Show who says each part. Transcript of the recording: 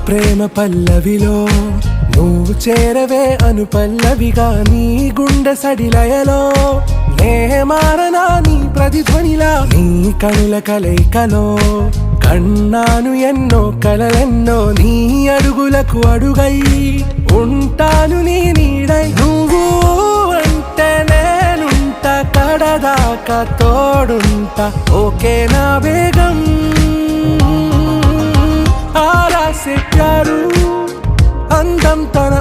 Speaker 1: ప్రేమ పల్లవిలో నువ్వు చేరవే అను పల్లవిగా నీ గుండె సడిలయలో నే మారనా నీ ప్రతిధ్వనిలా నీ కనుల కలయికలో కన్నాను ఎన్నో కలలెన్నో నీ అడుగులకు అడుగై ఉంటాను నీ నీడై నువ్వు అంటే నేనుంట కడదాకా తోడుంటా ఓకే నా వేగం ఆరా से प्यारू అందం తన